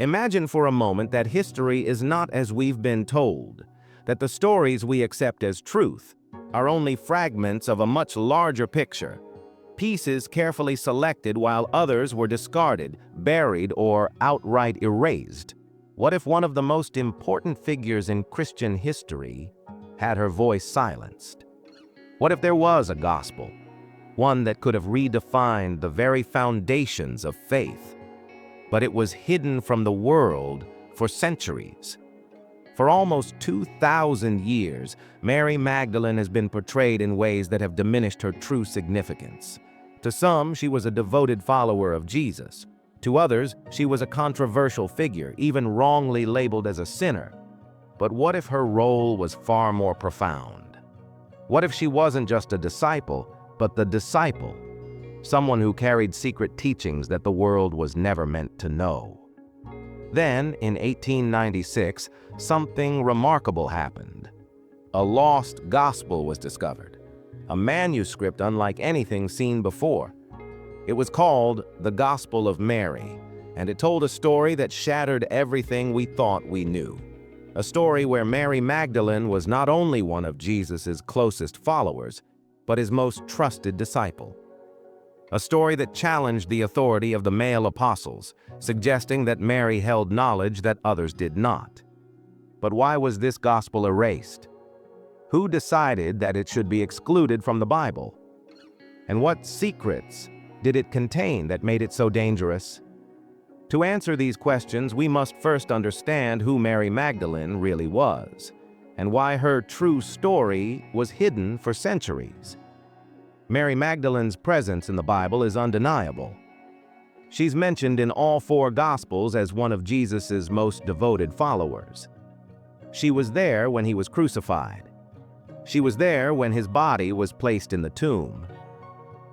Imagine for a moment that history is not as we've been told, that the stories we accept as truth are only fragments of a much larger picture, pieces carefully selected while others were discarded, buried, or outright erased. What if one of the most important figures in Christian history had her voice silenced? What if there was a gospel, one that could have redefined the very foundations of faith, but it was hidden from the world for centuries? For almost 2,000 years, Mary Magdalene has been portrayed in ways that have diminished her true significance. To some, she was a devoted follower of Jesus. To others, she was a controversial figure, even wrongly labeled as a sinner. But what if her role was far more profound? What if she wasn't just a disciple, but the disciple, someone who carried secret teachings that the world was never meant to know? Then, in 1896, something remarkable happened. A lost gospel was discovered, a manuscript unlike anything seen before. It was called the Gospel of Mary, and it told a story that shattered everything we thought we knew. A story where Mary Magdalene was not only one of Jesus' closest followers, but his most trusted disciple. A story that challenged the authority of the male apostles, suggesting that Mary held knowledge that others did not. But why was this gospel erased? Who decided that it should be excluded from the Bible? And what secrets did it contain that made it so dangerous? To answer these questions, we must first understand who Mary Magdalene really was, and why her true story was hidden for centuries. Mary Magdalene's presence in the Bible is undeniable. She's mentioned in all 4 Gospels as one of Jesus' most devoted followers. She was there when he was crucified. She was there when his body was placed in the tomb.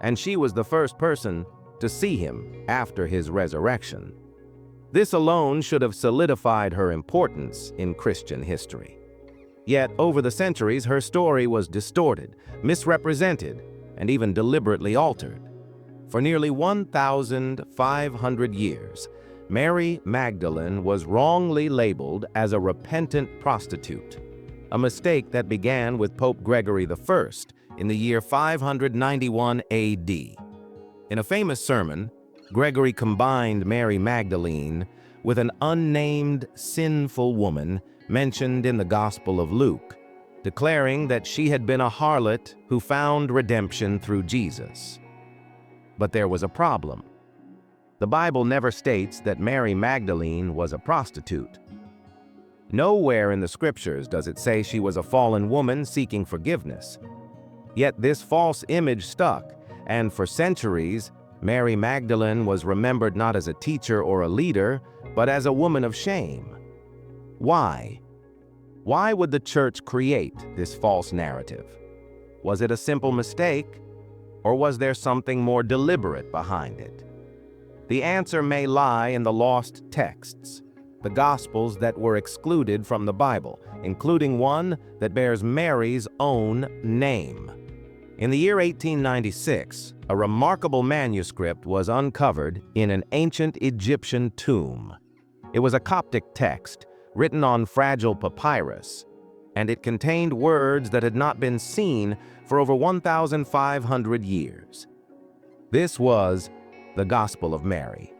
And she was the first person to see him after his resurrection. This alone should have solidified her importance in Christian history. Yet, over the centuries, her story was distorted, misrepresented, and even deliberately altered. For nearly 1,500 years, Mary Magdalene was wrongly labeled as a repentant prostitute, a mistake that began with Pope Gregory I in the year 591 AD. In a famous sermon, Gregory combined Mary Magdalene with an unnamed sinful woman mentioned in the Gospel of Luke, declaring that she had been a harlot who found redemption through Jesus. But there was a problem. The Bible never states that Mary Magdalene was a prostitute. Nowhere in the scriptures does it say she was a fallen woman seeking forgiveness. Yet this false image stuck, and for centuries, Mary Magdalene was remembered not as a teacher or a leader, but as a woman of shame. Why? Why would the church create this false narrative? Was it a simple mistake, or was there something more deliberate behind it? The answer may lie in the lost texts, the Gospels that were excluded from the Bible, including one that bears Mary's own name. In the year 1896, a remarkable manuscript was uncovered in an ancient Egyptian tomb. It was a Coptic text, written on fragile papyrus, and it contained words that had not been seen for over 1,500 years. This was the Gospel of Mary.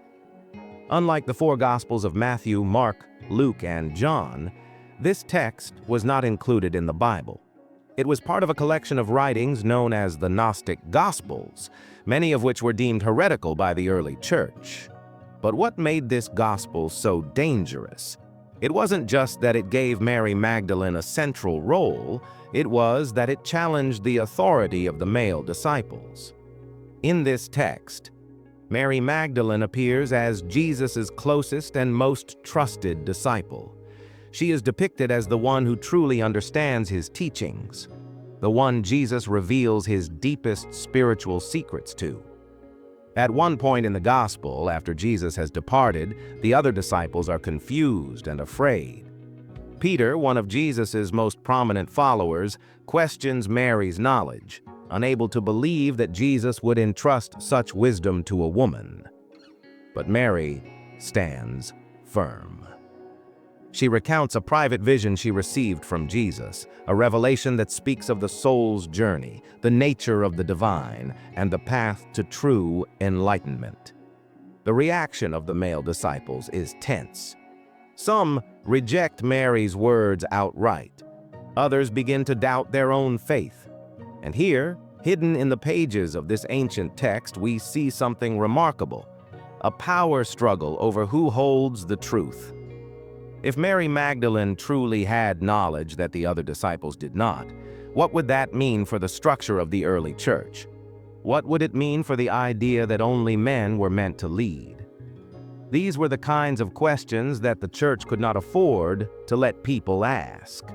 Unlike the 4 Gospels of Matthew, Mark, Luke, and John, this text was not included in the Bible. It was part of a collection of writings known as the Gnostic Gospels, many of which were deemed heretical by the early church. But what made this gospel so dangerous? It wasn't just that it gave Mary Magdalene a central role, it was that it challenged the authority of the male disciples. In this text, Mary Magdalene appears as Jesus' closest and most trusted disciple. She is depicted as the one who truly understands his teachings, the one Jesus reveals his deepest spiritual secrets to. At one point in the gospel, after Jesus has departed, the other disciples are confused and afraid. Peter, one of Jesus' most prominent followers, questions Mary's knowledge, unable to believe that Jesus would entrust such wisdom to a woman. But Mary stands firm. She recounts a private vision she received from Jesus, a revelation that speaks of the soul's journey, the nature of the divine, and the path to true enlightenment. The reaction of the male disciples is tense. Some reject Mary's words outright. Others begin to doubt their own faith. And here, hidden in the pages of this ancient text, we see something remarkable: a power struggle over who holds the truth. If Mary Magdalene truly had knowledge that the other disciples did not, what would that mean for the structure of the early church? What would it mean for the idea that only men were meant to lead? These were the kinds of questions that the church could not afford to let people ask.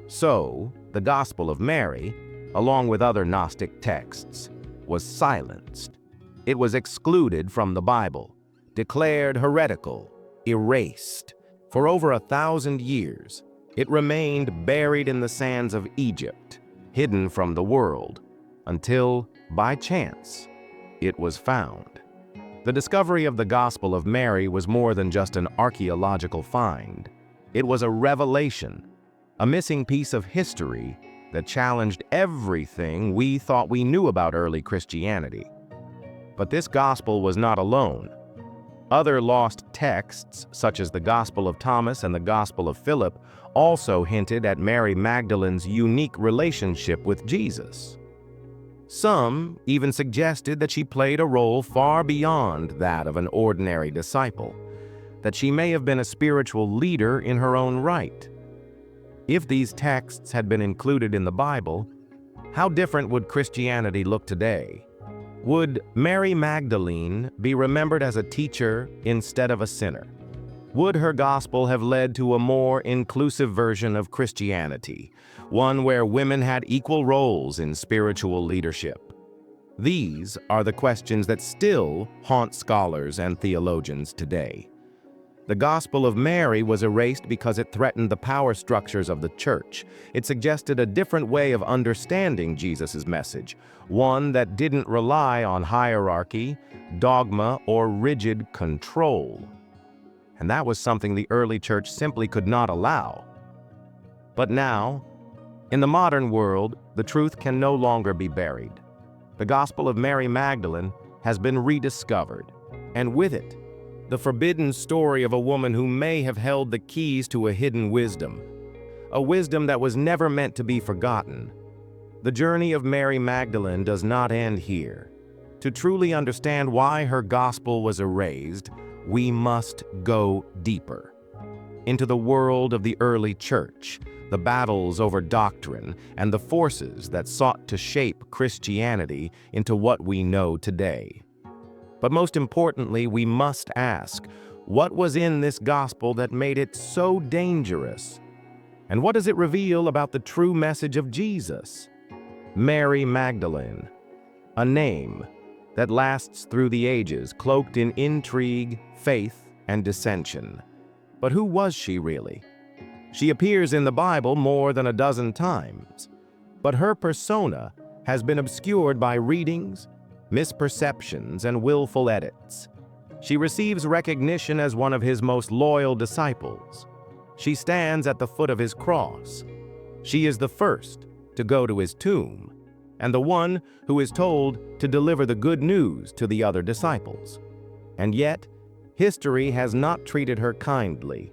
So, the Gospel of Mary, along with other Gnostic texts, was silenced. It was excluded from the Bible, declared heretical, erased. For over 1,000 years, it remained buried in the sands of Egypt, hidden from the world, until, by chance, it was found. The discovery of the Gospel of Mary was more than just an archaeological find. It was a revelation, a missing piece of history that challenged everything we thought we knew about early Christianity. But this gospel was not alone. Other lost texts, such as the Gospel of Thomas and the Gospel of Philip, also hinted at Mary Magdalene's unique relationship with Jesus. Some even suggested that she played a role far beyond that of an ordinary disciple, that she may have been a spiritual leader in her own right. If these texts had been included in the Bible, how different would Christianity look today? Would Mary Magdalene be remembered as a teacher instead of a sinner? Would her gospel have led to a more inclusive version of Christianity, one where women had equal roles in spiritual leadership? These are the questions that still haunt scholars and theologians today. The Gospel of Mary was erased because it threatened the power structures of the church. It suggested a different way of understanding Jesus' message, one that didn't rely on hierarchy, dogma, or rigid control. And that was something the early church simply could not allow. But now, in the modern world, the truth can no longer be buried. The Gospel of Mary Magdalene has been rediscovered, and with it, the forbidden story of a woman who may have held the keys to a hidden wisdom, a wisdom that was never meant to be forgotten. The journey of Mary Magdalene does not end here. To truly understand why her gospel was erased, we must go deeper into the world of the early church, the battles over doctrine, and the forces that sought to shape Christianity into what we know today. But most importantly, we must ask, what was in this gospel that made it so dangerous? And what does it reveal about the true message of Jesus? Mary Magdalene, a name that lasts through the ages, cloaked in intrigue, faith, and dissension. But who was she really? She appears in the Bible more than a dozen times, but her persona has been obscured by readings, misperceptions, and willful edits. She receives recognition as one of his most loyal disciples. She stands at the foot of his cross. She is the first to go to his tomb, and the one who is told to deliver the good news to the other disciples. And yet, history has not treated her kindly.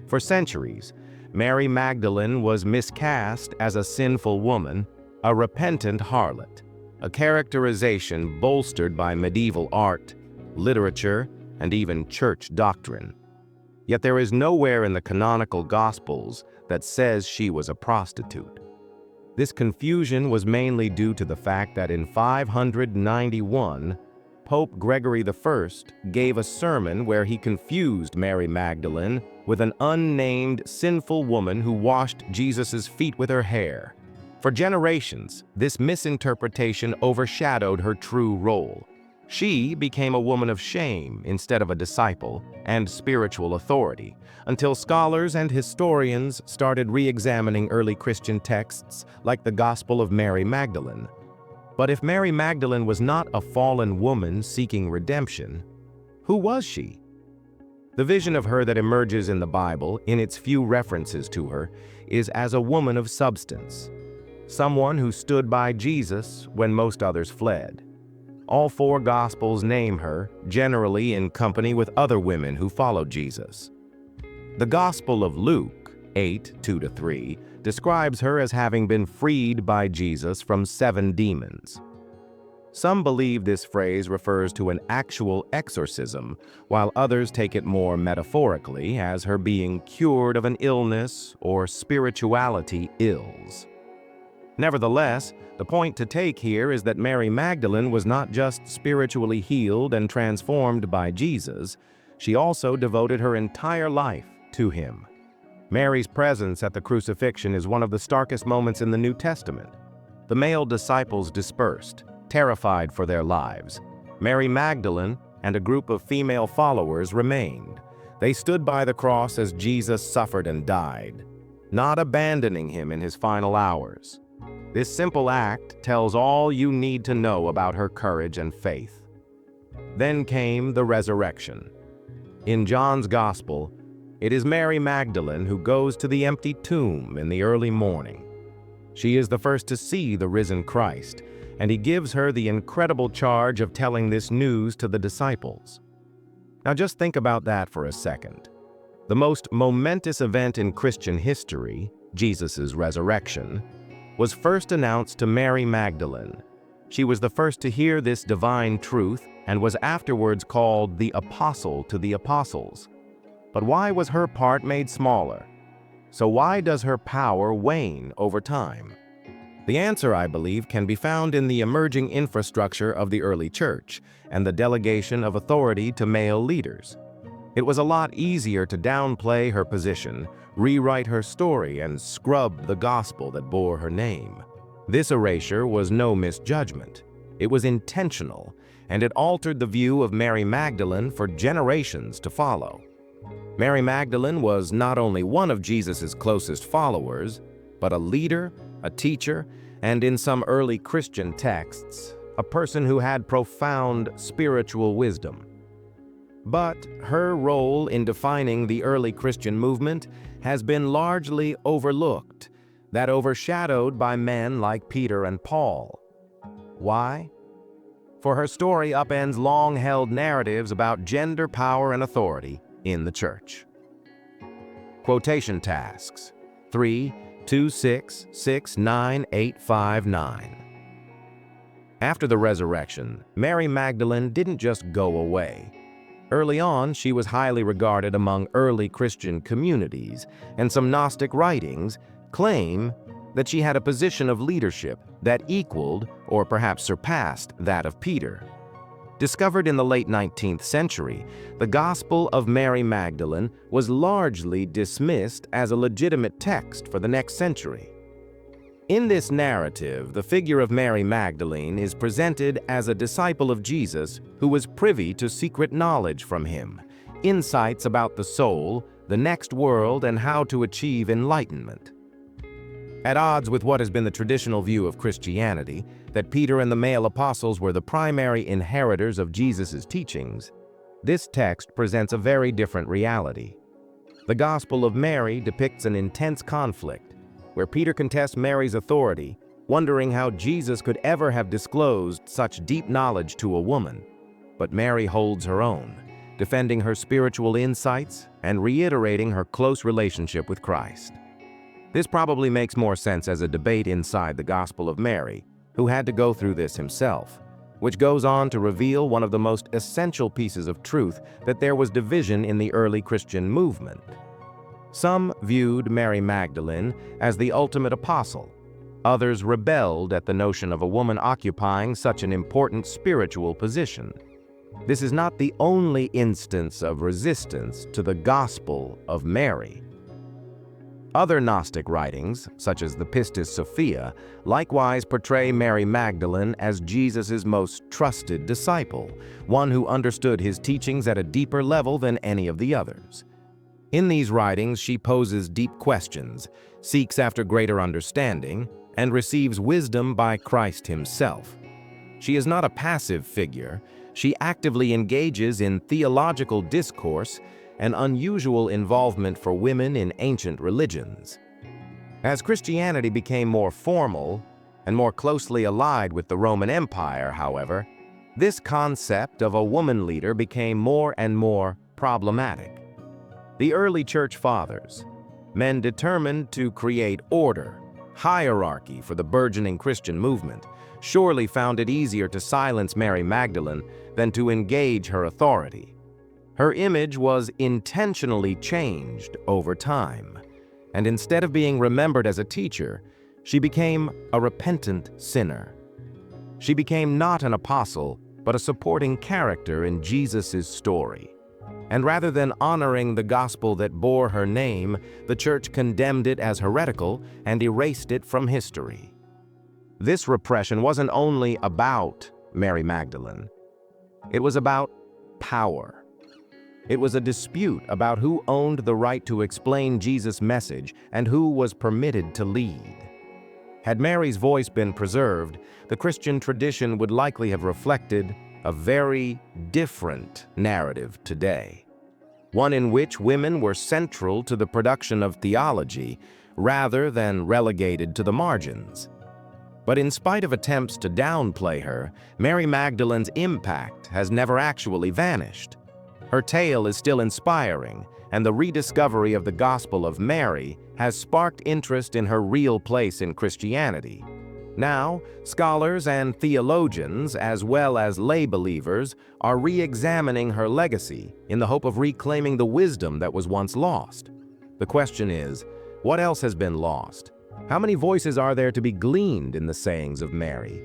For centuries, Mary Magdalene was miscast as a sinful woman, a repentant harlot, a characterization bolstered by medieval art, literature, and even church doctrine. Yet there is nowhere in the canonical Gospels that says she was a prostitute. This confusion was mainly due to the fact that in 591, Pope Gregory I gave a sermon where he confused Mary Magdalene with an unnamed sinful woman who washed Jesus' feet with her hair. For generations, this misinterpretation overshadowed her true role. She became a woman of shame instead of a disciple and spiritual authority, until scholars and historians started re-examining early Christian texts like the Gospel of Mary Magdalene. But if Mary Magdalene was not a fallen woman seeking redemption, who was she? The vision of her that emerges in the Bible, in its few references to her, is as a woman of substance, someone who stood by Jesus when most others fled. All four Gospels name her, generally in company with other women who followed Jesus. The Gospel of Luke, 8:2-3, describes her as having been freed by Jesus from 7 demons. Some believe this phrase refers to an actual exorcism, while others take it more metaphorically as her being cured of an illness or spirituality ills. Nevertheless, the point to take here is that Mary Magdalene was not just spiritually healed and transformed by Jesus, she also devoted her entire life to him. Mary's presence at the crucifixion is one of the starkest moments in the New Testament. The male disciples dispersed, terrified for their lives. Mary Magdalene and a group of female followers remained. They stood by the cross as Jesus suffered and died, not abandoning him in his final hours. This simple act tells all you need to know about her courage and faith. Then came the resurrection. In John's Gospel, it is Mary Magdalene who goes to the empty tomb in the early morning. She is the first to see the risen Christ, and he gives her the incredible charge of telling this news to the disciples. Now just think about that for a second. The most momentous event in Christian history, Jesus' resurrection, was first announced to Mary Magdalene. She was the first to hear this divine truth and was afterwards called the Apostle to the Apostles. But why was her part made smaller? So why does her power wane over time? The answer, I believe, can be found in the emerging infrastructure of the early church and the delegation of authority to male leaders. It was a lot easier to downplay her position, rewrite her story, and scrub the gospel that bore her name. This erasure was no misjudgment. It was intentional, and it altered the view of Mary Magdalene for generations to follow. Mary Magdalene was not only one of Jesus' closest followers, but a leader, a teacher, and in some early Christian texts, a person who had profound spiritual wisdom. But her role in defining the early Christian movement has been largely overlooked, that overshadowed by men like Peter and Paul. Why? For her story upends long-held narratives about gender, power, and authority in the church. Quotation tasks 3:2-6-6-9-8-5-9. After the resurrection, Mary Magdalene didn't just go away. Early on, she was highly regarded among early Christian communities, and some Gnostic writings claim that she had a position of leadership that equaled or perhaps surpassed that of Peter. Discovered in the late 19th century, the Gospel of Mary Magdalene was largely dismissed as a legitimate text for the next century. In this narrative, the figure of Mary Magdalene is presented as a disciple of Jesus who was privy to secret knowledge from him, insights about the soul, the next world, and how to achieve enlightenment. At odds with what has been the traditional view of Christianity, that Peter and the male apostles were the primary inheritors of Jesus' teachings, this text presents a very different reality. The Gospel of Mary depicts an intense conflict, where Peter contests Mary's authority, wondering how Jesus could ever have disclosed such deep knowledge to a woman. But Mary holds her own, defending her spiritual insights and reiterating her close relationship with Christ. This probably makes more sense as a debate inside the Gospel of Mary, who had to go through this himself, which goes on to reveal one of the most essential pieces of truth, that there was division in the early Christian movement. Some viewed Mary Magdalene as the ultimate apostle. Others rebelled at the notion of a woman occupying such an important spiritual position. This is not the only instance of resistance to the Gospel of Mary. Other Gnostic writings, such as the Pistis Sophia, likewise portray Mary Magdalene as Jesus' most trusted disciple, one who understood his teachings at a deeper level than any of the others. In these writings, she poses deep questions, seeks after greater understanding, and receives wisdom by Christ himself. She is not a passive figure. She actively engages in theological discourse an unusual involvement for women in ancient religions. As Christianity became more formal and more closely allied with the Roman Empire, however, this concept of a woman leader became more and more problematic. The early church fathers, men determined to create order, hierarchy for the burgeoning Christian movement, surely found it easier to silence Mary Magdalene than to engage her authority. Her image was intentionally changed over time, and instead of being remembered as a teacher, she became a repentant sinner. She became not an apostle, but a supporting character in Jesus' story. And rather than honoring the gospel that bore her name, the church condemned it as heretical and erased it from history. This repression wasn't only about Mary Magdalene. It was about power. It was a dispute about who owned the right to explain Jesus' message and who was permitted to lead. Had Mary's voice been preserved, the Christian tradition would likely have reflected a very different narrative today, one in which women were central to the production of theology rather than relegated to the margins. But in spite of attempts to downplay her, Mary Magdalene's impact has never actually vanished. Her tale is still inspiring, and the rediscovery of the Gospel of Mary has sparked interest in her real place in Christianity. Now, scholars and theologians, as well as lay believers, are re-examining her legacy in the hope of reclaiming the wisdom that was once lost. The question is, what else has been lost? How many voices are there to be gleaned in the sayings of Mary?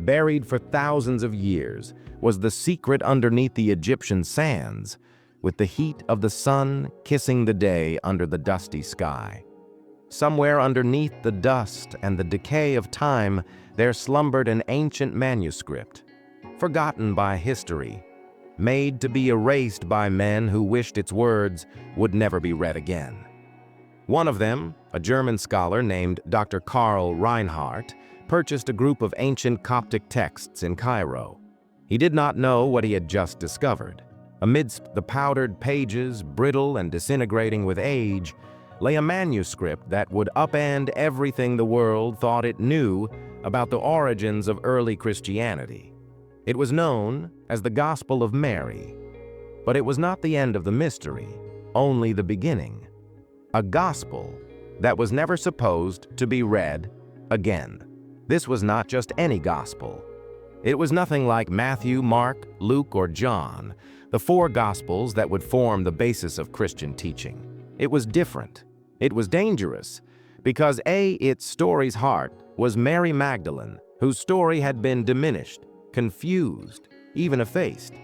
Buried for thousands of years was the secret underneath the Egyptian sands, with the heat of the sun kissing the day under the dusty sky. Somewhere underneath the dust and the decay of time, there slumbered an ancient manuscript, forgotten by history, made to be erased by men who wished its words would never be read again. One of them, a German scholar named Dr. Karl Reinhardt, purchased a group of ancient Coptic texts in Cairo. He did not know what he had just discovered. Amidst the powdered pages, brittle and disintegrating with age, lay a manuscript that would upend everything the world thought it knew about the origins of early Christianity. It was known as the Gospel of Mary, but it was not the end of the mystery, only the beginning. A gospel that was never supposed to be read again. This was not just any gospel. It was nothing like Matthew, Mark, Luke, or John, the four gospels that would form the basis of Christian teaching. It was different. It was dangerous, because its story's heart was Mary Magdalene, whose story had been diminished, confused, even effaced.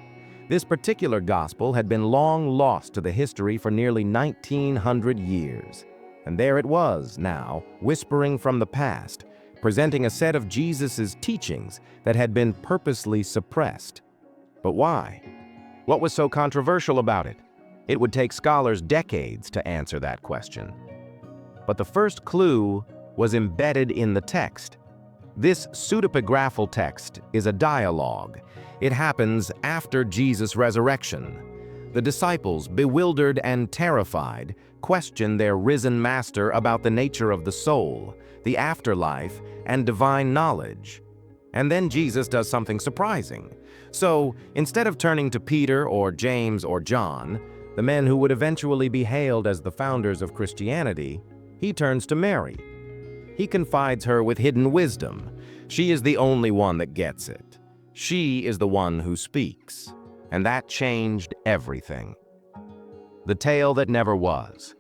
This particular gospel had been long lost to the history for nearly 1900 years. And there it was now, whispering from the past, presenting a set of Jesus's teachings that had been purposely suppressed. But why? What was so controversial about it? It would take scholars decades to answer that question. But the first clue was embedded in the text. This pseudepigraphal text is a dialogue. It happens after Jesus' resurrection. The disciples, bewildered and terrified, question their risen master about the nature of the soul, the afterlife, and divine knowledge. And then Jesus does something surprising. So, instead of turning to Peter or James or John, the men who would eventually be hailed as the founders of Christianity, he turns to Mary. He confides her with hidden wisdom. She is the only one that gets it. She is the one who speaks. And that changed everything. The tale that never was.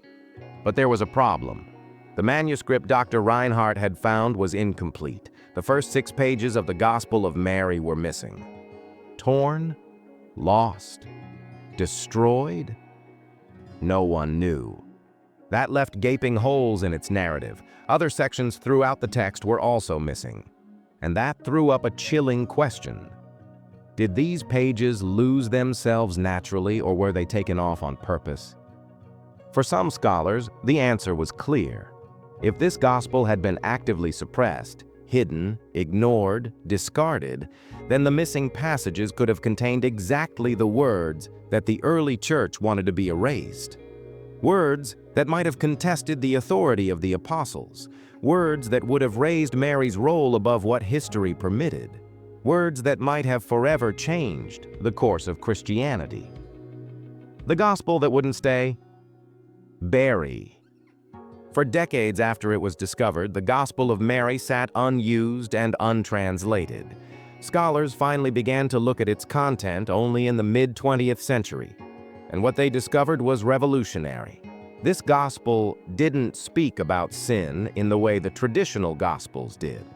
But there was a problem. The manuscript Dr. Reinhardt had found was incomplete. The first 6 pages of the Gospel of Mary were missing. Torn? Lost? Destroyed? No one knew. That left gaping holes in its narrative. Other sections throughout the text were also missing. And that threw up a chilling question. Did these pages lose themselves naturally, or were they taken off on purpose? For some scholars, the answer was clear. If this gospel had been actively suppressed, hidden, ignored, discarded, then the missing passages could have contained exactly the words that the early church wanted to be erased. Words that might have contested the authority of the apostles. Words that would have raised Mary's role above what history permitted. Words that might have forever changed the course of Christianity. The gospel that wouldn't stay? Bury. For decades after it was discovered, the Gospel of Mary sat unused and untranslated. Scholars finally began to look at its content only in the mid-20th century, and what they discovered was revolutionary. This gospel didn't speak about sin in the way the traditional gospels did.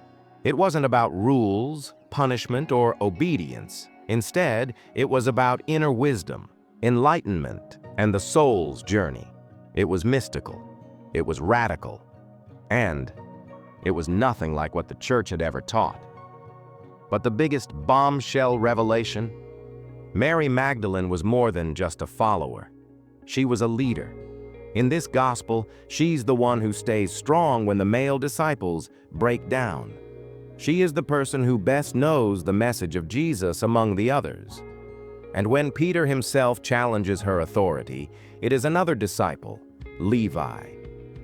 It wasn't about rules, punishment, or obedience. Instead, it was about inner wisdom, enlightenment, and the soul's journey. It was mystical. It was radical, and it was nothing like what the church had ever taught. But the biggest bombshell revelation? Mary Magdalene was more than just a follower. She was a leader. In this gospel, she's the one who stays strong when the male disciples break down. She is the person who best knows the message of Jesus among the others. And when Peter himself challenges her authority, it is another disciple, Levi,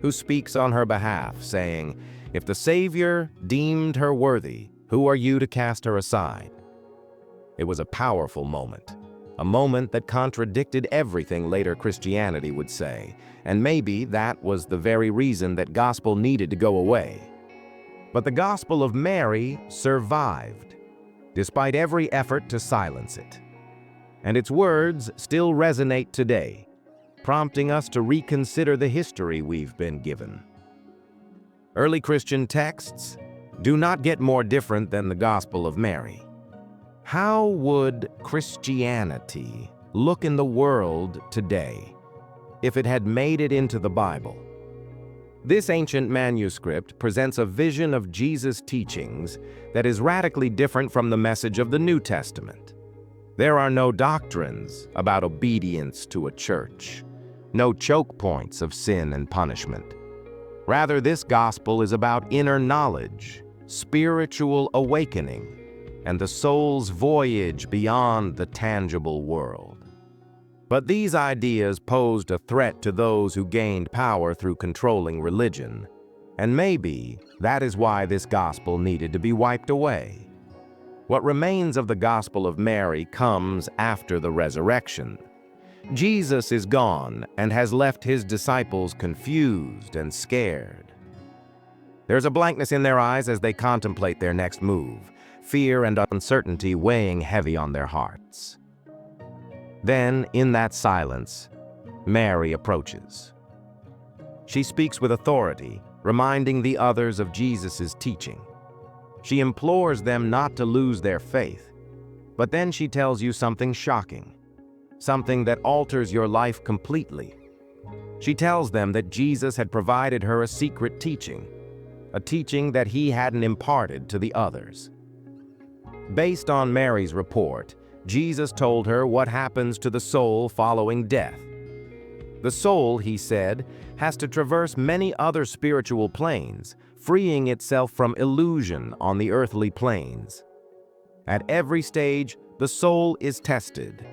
who speaks on her behalf, saying, "If the Savior deemed her worthy, who are you to cast her aside?" It was a powerful moment, a moment that contradicted everything later Christianity would say, and maybe that was the very reason that gospel needed to go away. But the Gospel of Mary survived, despite every effort to silence it. And its words still resonate today, prompting us to reconsider the history we've been given. Early Christian texts do not get more different than the Gospel of Mary. How would Christianity look in the world today if it had made it into the Bible? This ancient manuscript presents a vision of Jesus' teachings that is radically different from the message of the New Testament. There are no doctrines about obedience to a church, no choke points of sin and punishment. Rather, this gospel is about inner knowledge, spiritual awakening, and the soul's voyage beyond the tangible world. But these ideas posed a threat to those who gained power through controlling religion, and maybe that is why this gospel needed to be wiped away. What remains of the Gospel of Mary comes after the resurrection. Jesus is gone and has left his disciples confused and scared. There's a blankness in their eyes as they contemplate their next move, fear and uncertainty weighing heavy on their hearts. Then, in that silence, Mary approaches. She speaks with authority, reminding the others of Jesus' teaching. She implores them not to lose their faith, but then she tells you something shocking, something that alters your life completely. She tells them that Jesus had provided her a secret teaching, a teaching that he hadn't imparted to the others. Based on Mary's report, Jesus told her what happens to the soul following death. The soul, he said, has to traverse many other spiritual planes, freeing itself from illusion on the earthly planes. At every stage, the soul is tested.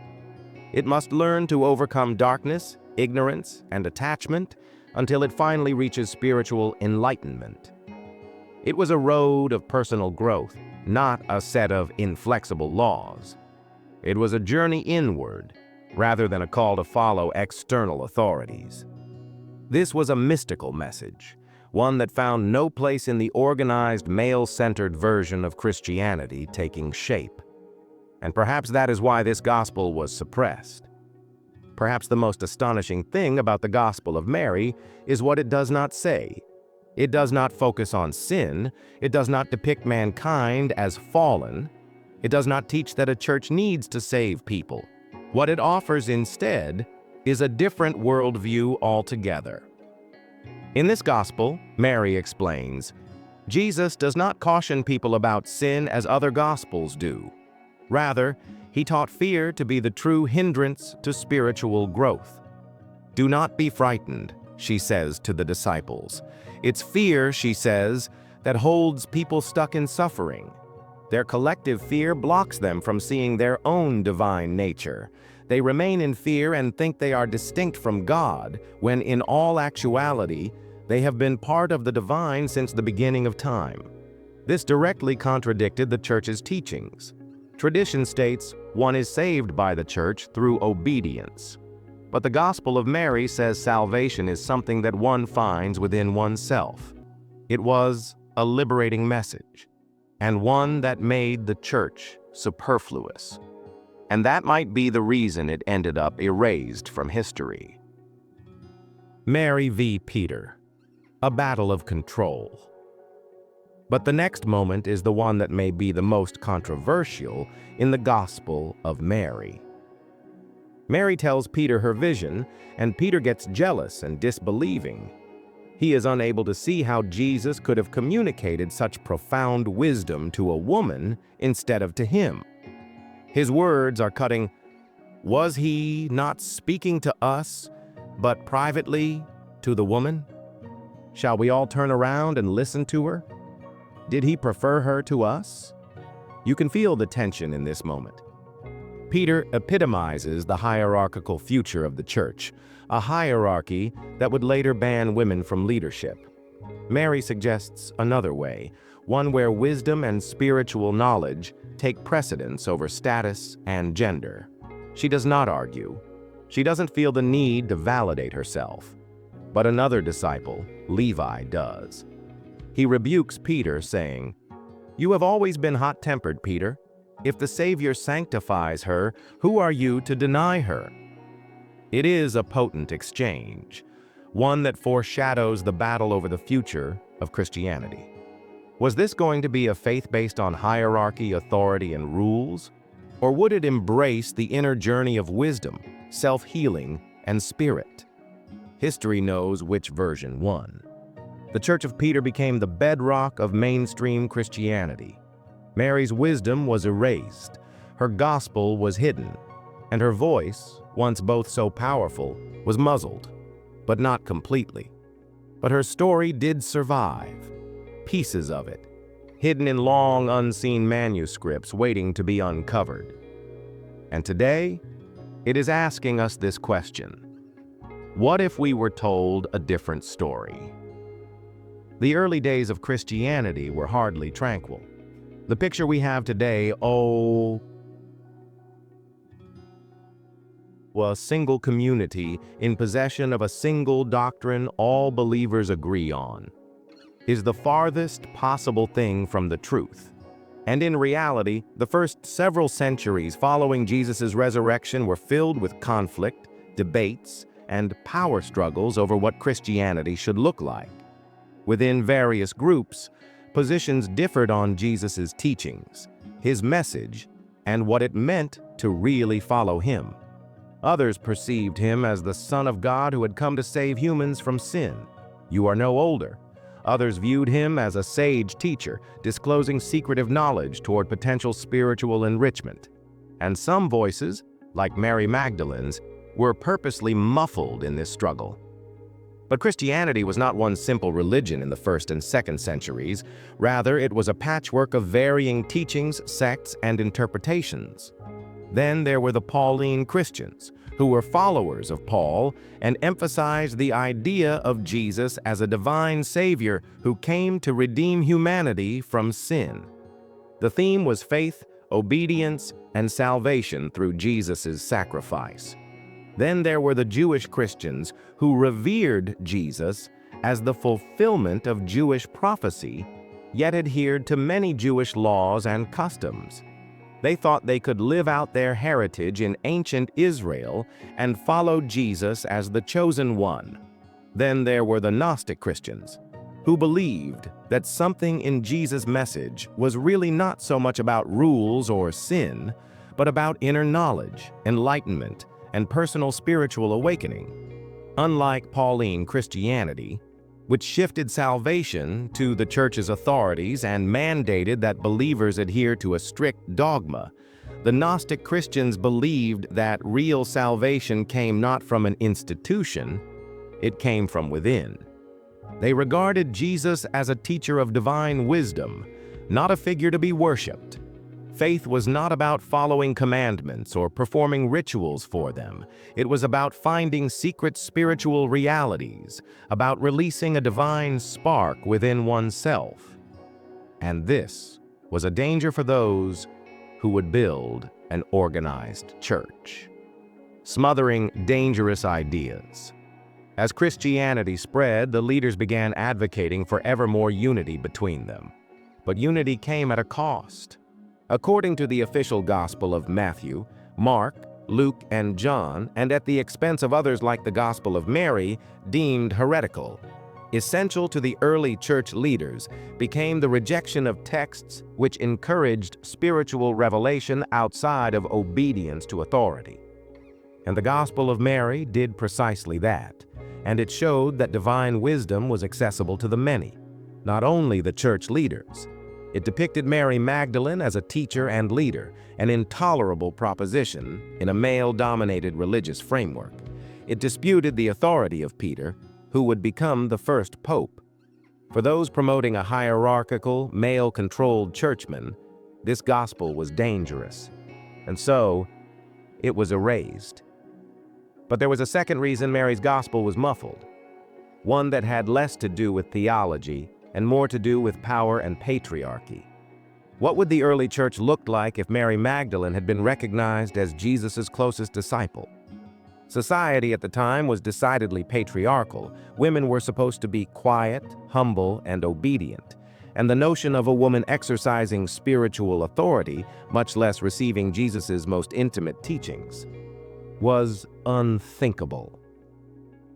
It must learn to overcome darkness, ignorance, and attachment until it finally reaches spiritual enlightenment. It was a road of personal growth, not a set of inflexible laws. It was a journey inward, rather than a call to follow external authorities. This was a mystical message, one that found no place in the organized, male-centered version of Christianity taking shape. And perhaps that is why this gospel was suppressed. Perhaps the most astonishing thing about the Gospel of Mary is what it does not say. It does not focus on sin. It does not depict mankind as fallen. It does not teach that a church needs to save people. What it offers instead is a different worldview altogether. In this gospel, Mary explains, Jesus does not caution people about sin as other gospels do. Rather, he taught fear to be the true hindrance to spiritual growth. Do not be frightened, she says to the disciples. It's fear, she says, that holds people stuck in suffering. Their collective fear blocks them from seeing their own divine nature. They remain in fear and think they are distinct from God, when in all actuality, they have been part of the divine since the beginning of time. This directly contradicted the Church's teachings. Tradition states one is saved by the Church through obedience. But the Gospel of Mary says salvation is something that one finds within oneself. It was a liberating message, and one that made the Church superfluous. And that might be the reason it ended up erased from history. Mary v. Peter, a battle of control. But the next moment is the one that may be the most controversial in the Gospel of Mary. Mary tells Peter her vision, and Peter gets jealous and disbelieving. He is unable to see how Jesus could have communicated such profound wisdom to a woman instead of to him. His words are cutting. Was he not speaking to us, but privately to the woman? Shall we all turn around and listen to her? Did he prefer her to us? You can feel the tension in this moment. Peter epitomizes the hierarchical future of the Church, a hierarchy that would later ban women from leadership. Mary suggests another way, one where wisdom and spiritual knowledge take precedence over status and gender. She does not argue. She doesn't feel the need to validate herself. But another disciple, Levi, does. He rebukes Peter, saying, "You have always been hot-tempered, Peter. If the Savior sanctifies her, who are you to deny her?" It is a potent exchange, one that foreshadows the battle over the future of Christianity. Was this going to be a faith based on hierarchy, authority, and rules? Or would it embrace the inner journey of wisdom, self-healing, and spirit? History knows which version won. The Church of Peter became the bedrock of mainstream Christianity. Mary's wisdom was erased, her gospel was hidden, and her voice, once both so powerful, was muzzled, but not completely. But her story did survive, pieces of it, hidden in long unseen manuscripts waiting to be uncovered. And today, it is asking us this question: what if we were told a different story? The early days of Christianity were hardly tranquil. The picture we have today, was a single community in possession of a single doctrine all believers agree on, is the farthest possible thing from the truth. And in reality, the first several centuries following Jesus' resurrection were filled with conflict, debates, and power struggles over what Christianity should look like. Within various groups, positions differed on Jesus' teachings, his message, and what it meant to really follow him. Others perceived him as the Son of God who had come to save humans from sin. You are no older. Others viewed him as a sage teacher, disclosing secretive knowledge toward potential spiritual enrichment. And some voices, like Mary Magdalene's, were purposely muffled in this struggle. But Christianity was not one simple religion in the 1st and 2nd centuries. Rather, it was a patchwork of varying teachings, sects, and interpretations. Then there were the Pauline Christians, who were followers of Paul and emphasized the idea of Jesus as a divine savior who came to redeem humanity from sin. The theme was faith, obedience, and salvation through Jesus' sacrifice. Then there were the Jewish Christians who revered Jesus as the fulfillment of Jewish prophecy, yet adhered to many Jewish laws and customs. They thought they could live out their heritage in ancient Israel and follow Jesus as the chosen one. Then there were the Gnostic Christians, who believed that something in Jesus' message was really not so much about rules or sin, but about inner knowledge, enlightenment, and personal spiritual awakening. Unlike Pauline Christianity, which shifted salvation to the Church's authorities and mandated that believers adhere to a strict dogma, the Gnostic Christians believed that real salvation came not from an institution, it came from within. They regarded Jesus as a teacher of divine wisdom, not a figure to be worshipped. Faith was not about following commandments or performing rituals for them. It was about finding secret spiritual realities, about releasing a divine spark within oneself. And this was a danger for those who would build an organized church. Smothering dangerous ideas. As Christianity spread, the leaders began advocating for ever more unity between them. But unity came at a cost. According to the official Gospel of Matthew, Mark, Luke, and John, and at the expense of others like the Gospel of Mary, deemed heretical, essential to the early church leaders became the rejection of texts which encouraged spiritual revelation outside of obedience to authority. And the Gospel of Mary did precisely that, and it showed that divine wisdom was accessible to the many, not only the church leaders. It depicted Mary Magdalene as a teacher and leader, an intolerable proposition in a male-dominated religious framework. It disputed the authority of Peter, who would become the first pope. For those promoting a hierarchical, male-controlled churchman, this gospel was dangerous, and so it was erased. But there was a second reason Mary's gospel was muffled, one that had less to do with theology and more to do with power and patriarchy. What would the early church look like if Mary Magdalene had been recognized as Jesus' closest disciple? Society at the time was decidedly patriarchal. Women were supposed to be quiet, humble, and obedient, and the notion of a woman exercising spiritual authority, much less receiving Jesus' most intimate teachings, was unthinkable.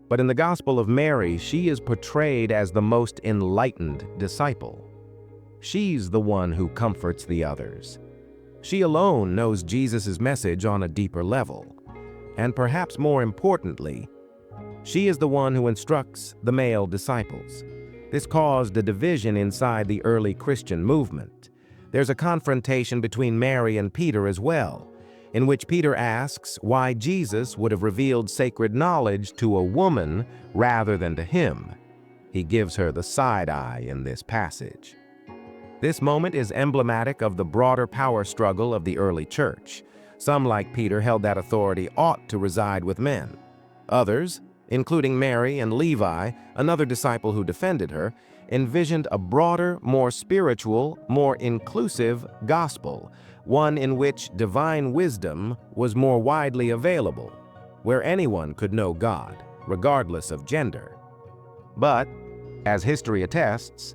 But in the Gospel of Mary, she is portrayed as the most enlightened disciple. She's the one who comforts the others. She alone knows Jesus' message on a deeper level. And perhaps more importantly, she is the one who instructs the male disciples. This caused a division inside the early Christian movement. There's a confrontation between Mary and Peter as well, in which Peter asks why Jesus would have revealed sacred knowledge to a woman rather than to him. He gives her the side eye in this passage. This moment is emblematic of the broader power struggle of the early church. Some, like Peter, held that authority ought to reside with men. Others, including Mary and Levi, another disciple who defended her, envisioned a broader, more spiritual, more inclusive gospel, one in which divine wisdom was more widely available, where anyone could know God, regardless of gender. But, as history attests,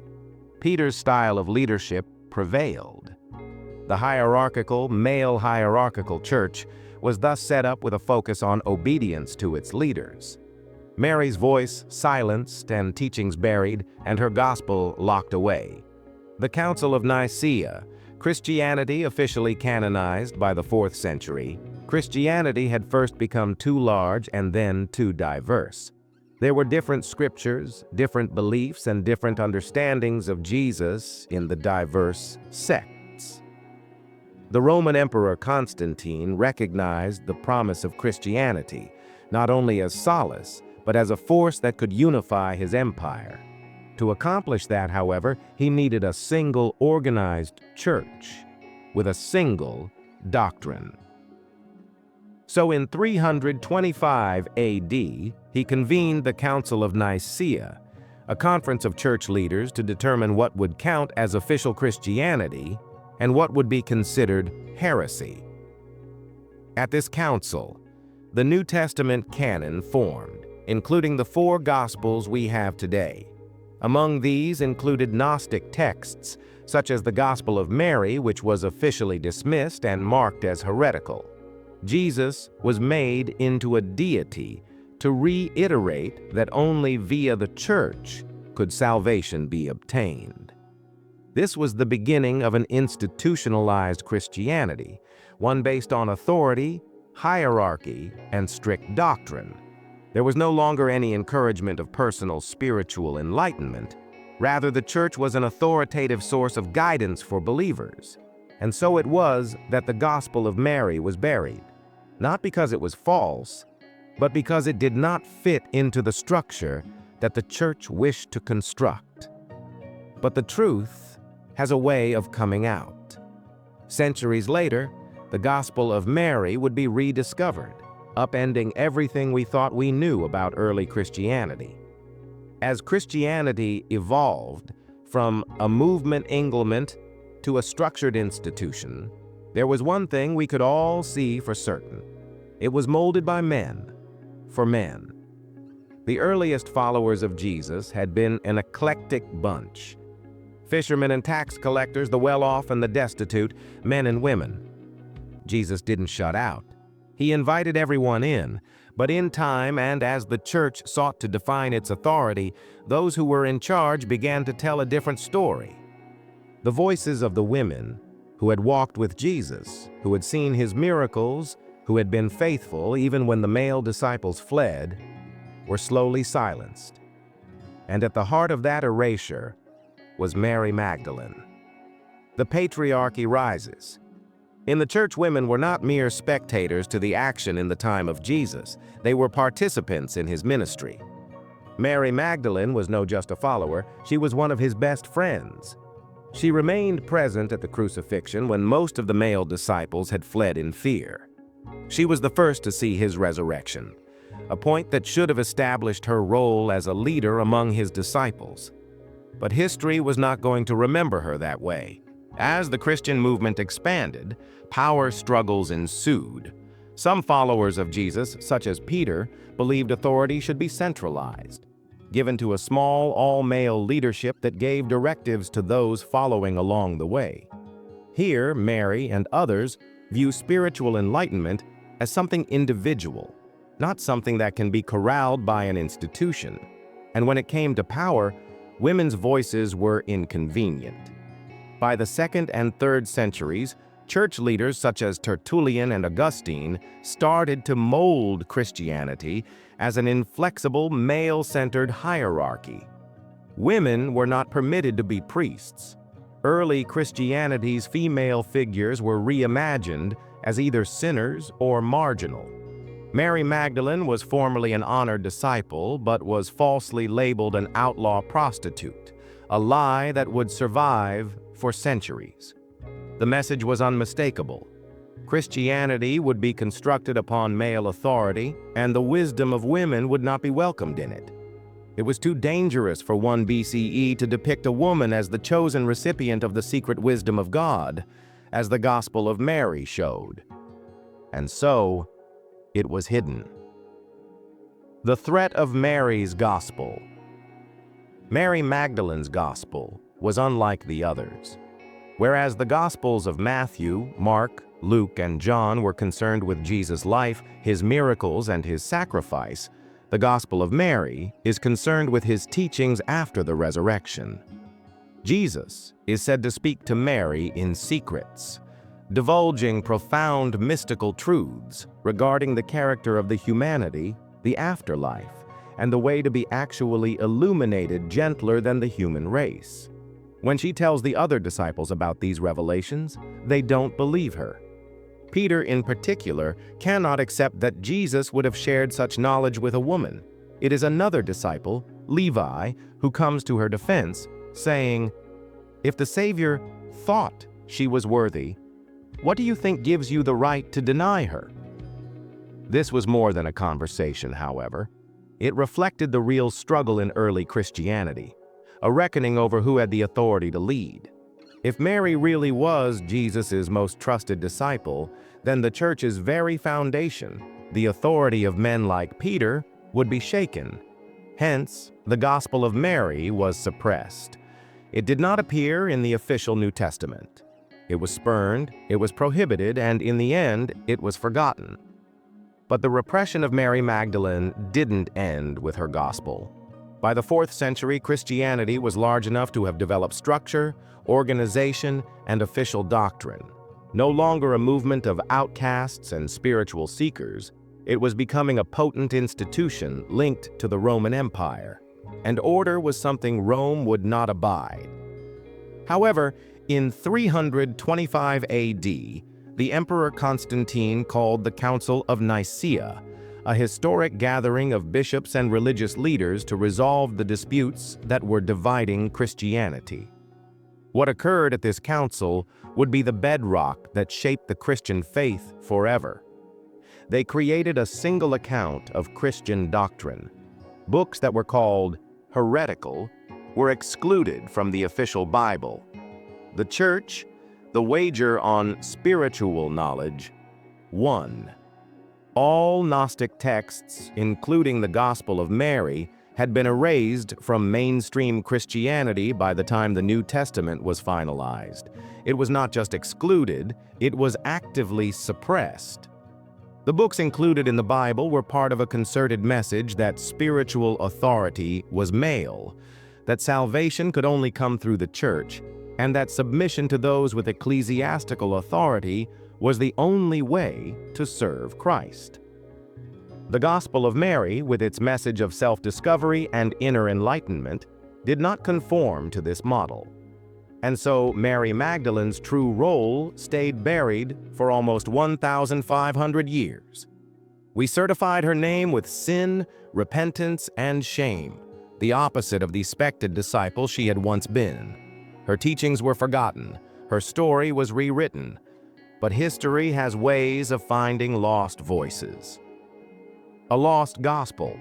Peter's style of leadership prevailed. The hierarchical, male hierarchical church was thus set up with a focus on obedience to its leaders. Mary's voice silenced and teachings buried, and her gospel locked away. The Council of Nicaea, Christianity officially canonized by the 4th century, Christianity had first become too large and then too diverse. There were different scriptures, different beliefs, and different understandings of Jesus in the diverse sects. The Roman Emperor Constantine recognized the promise of Christianity, not only as solace, but as a force that could unify his empire. To accomplish that, however, he needed a single organized church with a single doctrine. So in 325 AD, he convened the Council of Nicaea, a conference of church leaders to determine what would count as official Christianity and what would be considered heresy. At this council, the New Testament canon formed, including the 4 Gospels we have today. Among these included Gnostic texts, such as the Gospel of Mary, which was officially dismissed and marked as heretical. Jesus was made into a deity to reiterate that only via the church could salvation be obtained. This was the beginning of an institutionalized Christianity, one based on authority, hierarchy, and strict doctrine. There was no longer any encouragement of personal spiritual enlightenment. Rather, the church was an authoritative source of guidance for believers. And so it was that the Gospel of Mary was buried, not because it was false, but because it did not fit into the structure that the church wished to construct. But the truth has a way of coming out. Centuries later, the Gospel of Mary would be rediscovered, upending everything we thought we knew about early Christianity. As Christianity evolved from a movement englement to a structured institution, there was one thing we could all see for certain. It was molded by men, for men. The earliest followers of Jesus had been an eclectic bunch. Fishermen and tax collectors, the well-off and the destitute, men and women. Jesus didn't shut out. He invited everyone in, but in time and as the church sought to define its authority, those who were in charge began to tell a different story. The voices of the women who had walked with Jesus, who had seen his miracles, who had been faithful even when the male disciples fled, were slowly silenced. And at the heart of that erasure was Mary Magdalene. The patriarchy rises. In the church, women were not mere spectators to the action in the time of Jesus. They were participants in his ministry. Mary Magdalene was no just a follower, she was one of his best friends. She remained present at the crucifixion when most of the male disciples had fled in fear. She was the first to see his resurrection, a point that should have established her role as a leader among his disciples. But history was not going to remember her that way. As the Christian movement expanded, power struggles ensued. Some followers of Jesus, such as Peter, believed authority should be centralized, given to a small, all-male leadership that gave directives to those following along the way. Here, Mary and others view spiritual enlightenment as something individual, not something that can be corralled by an institution. And when it came to power, women's voices were inconvenient. By the 2nd and 3rd centuries, church leaders such as Tertullian and Augustine started to mold Christianity as an inflexible, male-centered hierarchy. Women were not permitted to be priests. Early Christianity's female figures were reimagined as either sinners or marginal. Mary Magdalene was formerly an honored disciple, but was falsely labeled an outlaw prostitute, a lie that would survive for centuries. The message was unmistakable. Christianity would be constructed upon male authority, and the wisdom of women would not be welcomed in it. It was too dangerous for 1 BCE to depict a woman as the chosen recipient of the secret wisdom of God, as the Gospel of Mary showed. And so, it was hidden. The threat of Mary's Gospel. Mary Magdalene's Gospel was unlike the others. Whereas the Gospels of Matthew, Mark, Luke, and John were concerned with Jesus' life, his miracles, and his sacrifice, the Gospel of Mary is concerned with his teachings after the resurrection. Jesus is said to speak to Mary in secrets, divulging profound mystical truths regarding the character of the humanity, the afterlife, and the way to be actually illuminated gentler than the human race. When she tells the other disciples about these revelations, they don't believe her. Peter, in particular, cannot accept that Jesus would have shared such knowledge with a woman. It is another disciple, Levi, who comes to her defense, saying, "If the Savior thought she was worthy, what do you think gives you the right to deny her?" This was more than a conversation, however. It reflected the real struggle in early Christianity, a reckoning over who had the authority to lead. If Mary really was Jesus' most trusted disciple, then the church's very foundation, the authority of men like Peter, would be shaken. Hence, the Gospel of Mary was suppressed. It did not appear in the official New Testament. It was spurned, it was prohibited, and in the end, it was forgotten. But the repression of Mary Magdalene didn't end with her gospel. By the 4th century, Christianity was large enough to have developed structure, organization, and official doctrine. No longer a movement of outcasts and spiritual seekers, it was becoming a potent institution linked to the Roman Empire, and order was something Rome would not abide. However, in 325 AD, the Emperor Constantine called the Council of Nicaea, a historic gathering of bishops and religious leaders to resolve the disputes that were dividing Christianity. What occurred at this council would be the bedrock that shaped the Christian faith forever. They created a single account of Christian doctrine. Books that were called heretical were excluded from the official Bible. The Church, the wager on spiritual knowledge, won. All Gnostic texts, including the Gospel of Mary, had been erased from mainstream Christianity by the time the New Testament was finalized. It was not just excluded, it was actively suppressed. The books included in the Bible were part of a concerted message that spiritual authority was male, that salvation could only come through the Church, and that submission to those with ecclesiastical authority was the only way to serve Christ. The Gospel of Mary, with its message of self-discovery and inner enlightenment, did not conform to this model. And so Mary Magdalene's true role stayed buried for almost 1,500 years. We certified her name with sin, repentance, and shame, the opposite of the expected disciple she had once been. Her teachings were forgotten, her story was rewritten, but history has ways of finding lost voices. A lost gospel.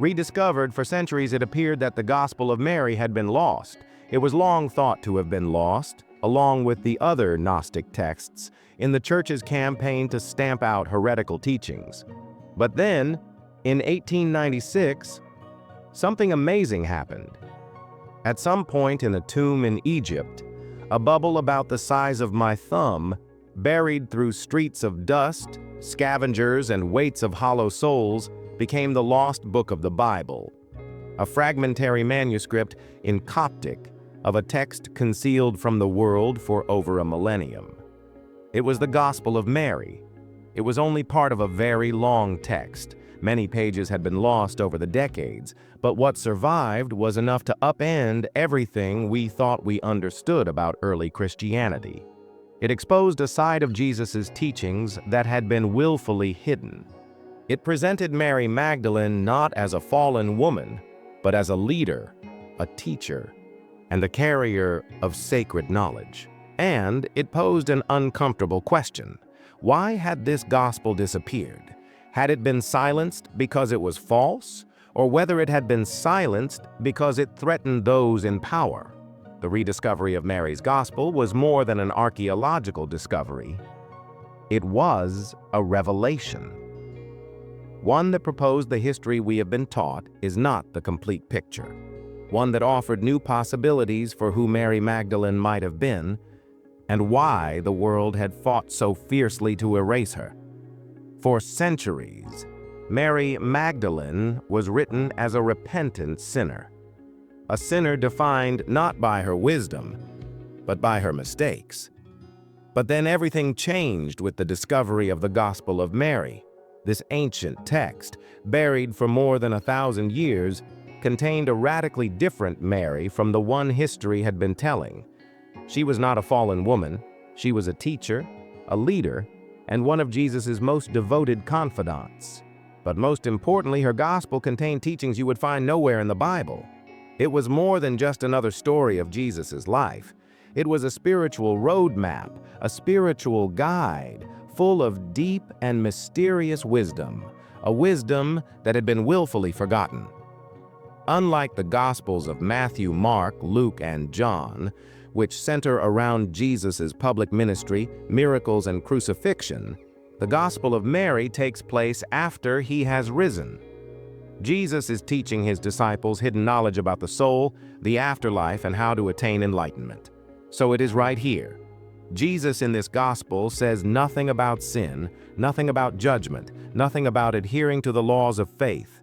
Rediscovered for centuries, it appeared that the Gospel of Mary had been lost. It was long thought to have been lost, along with the other Gnostic texts, in the Church's campaign to stamp out heretical teachings. But then, in 1896, something amazing happened. At some point in a tomb in Egypt, a bubble about the size of my thumb, buried through streets of dust, scavengers, and weights of hollow souls, became the lost book of the Bible, a fragmentary manuscript in Coptic of a text concealed from the world for over a millennium. It was the Gospel of Mary. It was only part of a very long text. Many pages had been lost over the decades, but what survived was enough to upend everything we thought we understood about early Christianity. It exposed a side of Jesus' teachings that had been willfully hidden. It presented Mary Magdalene not as a fallen woman, but as a leader, a teacher, and the carrier of sacred knowledge. And it posed an uncomfortable question. Why had this gospel disappeared? Had it been silenced because it was false, or whether it had been silenced because it threatened those in power? The rediscovery of Mary's gospel was more than an archaeological discovery. It was a revelation. One that proposed the history we have been taught is not the complete picture. One that offered new possibilities for who Mary Magdalene might have been, and why the world had fought so fiercely to erase her. For centuries, Mary Magdalene was written as a repentant sinner. A sinner defined not by her wisdom, but by her mistakes. But then everything changed with the discovery of the Gospel of Mary. This ancient text, buried for more than 1,000 years, contained a radically different Mary from the one history had been telling. She was not a fallen woman. She was a teacher, a leader, and one of Jesus' most devoted confidants. But most importantly, her gospel contained teachings you would find nowhere in the Bible. It was more than just another story of Jesus' life. It was a spiritual roadmap, a spiritual guide, full of deep and mysterious wisdom, a wisdom that had been willfully forgotten. Unlike the Gospels of Matthew, Mark, Luke, and John, which center around Jesus' public ministry, miracles, and crucifixion, the Gospel of Mary takes place after he has risen. Jesus is teaching his disciples hidden knowledge about the soul, the afterlife, and how to attain enlightenment. So it is right here. Jesus in this gospel says nothing about sin, nothing about judgment, nothing about adhering to the laws of faith.